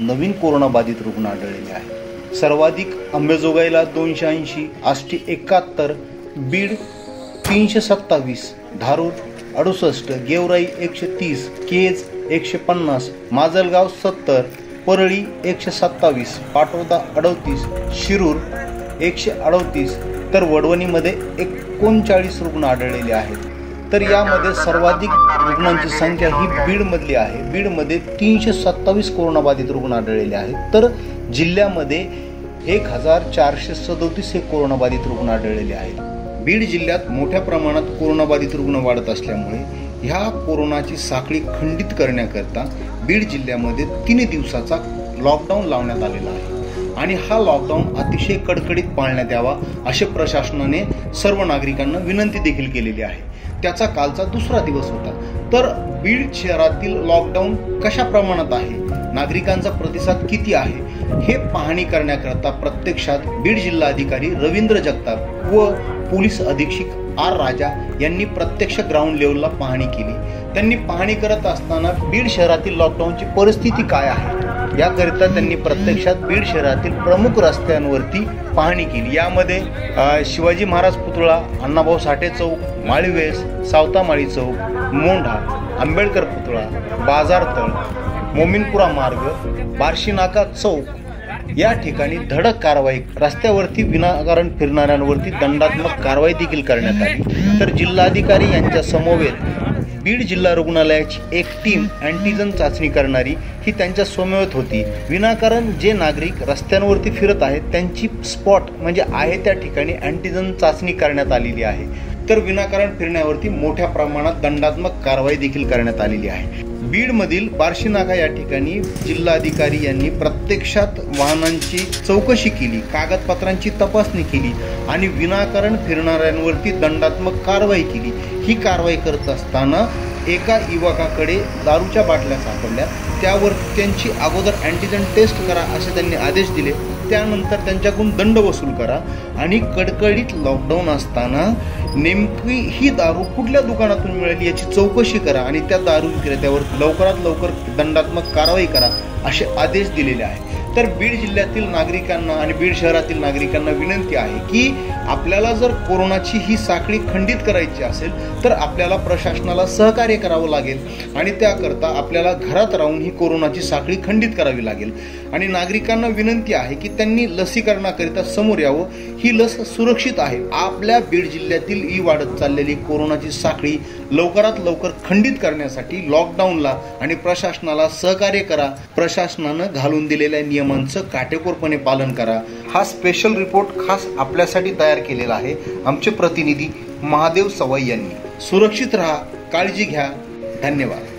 नवीन कोरोनाबाधित रुग्ण आढळलेले आहेत। सर्वाधिक अंबेजोगाईला 280, आष्टी 71, बीड 327, धारूर 68, गेवराई 130, केज 150, माजलगाव 70, परळी 127, पाटोदा 38, शिरूर 138, तर वडवणीमध्ये 39 रुग्ण आढळलेले आहेत। तर यामध्ये सर्वाधिक रुग्णांची संख्या ही बीडमधली आहे। बीडमध्ये 327 कोरोनाबाधित रुग्ण आढळलेले आहेत। तर जिल्ह्यामध्ये 1437 हे कोरोनाबाधित रुग्ण आढळलेले आहेत। बीड जिल्ह्यात मोठ्या प्रमाणात कोरोनाबाधित रुग्ण वाढत असल्यामुळे ह्या कोरोनाची साखळी खंडित करण्याकरता बीड जिल्ह्यामध्ये 3 दिवसाचा लॉकडाऊन लावण्यात आलेला आहे आणि हा लॉकडाऊन अतिशय कडकडीत पाळण्यात यावा असे प्रशासनाने सर्व नागरिकांना विनंती देखील केलेली आहे। त्याचा कालचा दुसरा दिवस होता। तर बीड शहरातील लॉकडाऊन कशा प्रमाणात आहे, नागरिकांचा प्रतिसाद किती आहे हे पाहणी करण्याकरता प्रत्यक्षात बीड जिल्हाधिकारी रवींद्र जगताप व पोलीस अधीक्षक आर राजा यांनी प्रत्यक्ष ग्राउंड लेवलला पाहणी केली। त्यांनी पाहणी करत असताना बीड शहरातील लॉकडाऊनची परिस्थिती काय आहे याकरिता त्यांनी प्रत्यक्षात बीड शहरातील प्रमुख रस्त्यांवरती पाहणी केली। यामध्ये शिवाजी महाराज पुतळा, अण्णाभाऊ साठे चौक, माळीवेस, सावतामाळी चौक, मोंढा, आंबेडकर पुतळा, बाजारतळ, मोमीनपुरा मार्ग, बार्शी नाका चौक या ठिकाणी धडक कारवाई, रस्त्यावरती विनाकारण फिरणाऱ्यांवरती दंडात्मक कारवाई देखील करण्यात आली। तर जिल्हाधिकारी यांच्या समवेत बीड जिल्हा रुग्णालयाची एक टीम अँटीजन चाचणी करणारी ही त्यांच्या समवेत होती। विनाकारण जे नागरिक रस्त्यांवरती फिरत आहेत त्यांची स्पॉट म्हणजे आहे त्या ठिकाणी अँटीजन चाचणी करण्यात आलेली आहे। तर विनाकारण फिरण्यावरती मोठ्या प्रमाणात दंडात्मक कारवाई देखील करण्यात आलेली आहे। बीडमधील बार्शी नाका या ठिकाणी जिल्हाधिकारी यांनी प्रत्यक्षात वाहनांची चौकशी केली, कागदपत्रांची तपासणी केली आणि विनाकारण फिरणाऱ्यांवरती दंडात्मक कारवाई केली। ही कारवाई करत असताना एका युवकाकडे दारूच्या बाटल्या सापडल्या, त्यावर त्यांची अगोदर अँटीजन टेस्ट करा असे त्यांनी आदेश दिले। त्यानंतर त्यांच्याकडून दंड वसूल करा आणि कडकडीत लॉकडाऊन असताना नेमकी ही दारू कुठल्या दुकानातून मिळाली याची चौकशी करा आणि त्या दारू विक्रेत्यावर लवकरात लवकर दंडात्मक कारवाई करा असे आदेश दिलेले आहेत। तर बीड जिल्ह्यातील नागरिकांना आणि बीड शहरातील नागरिकांना विनंती आहे की आपल्याला जर कोरोनाची ही साखळी खंडित करायची असेल तर आपल्याला प्रशासनाला सहकार्य करावं लागेल आणि त्याकरता आपल्याला घरात राहून ही कोरोनाची साखळी खंडित करावी लागेल। आणि नागरिकांना विनंती आहे की त्यांनी लसीकरणाकरिता समोर यावं। ही लस सुरक्षित आहे। आपल्या बीड जिल्ह्यातील ही वाढत चाललेली कोरोनाची साखळी लवकरात लवकर खंडित करण्यासाठी लॉकडाऊनला आणि प्रशासनाला सहकार्य करा। प्रशासनानं घालून दिलेल्या नियमांचं काटेकोरपणे पालन करा। हा स्पेशल रिपोर्ट खास आपल्यासाठी तयार केलेला आहे आमचे प्रतिनिधी महादेव सवाई यांनी। सुरक्षित राहा, काळजी घ्या। धन्यवाद।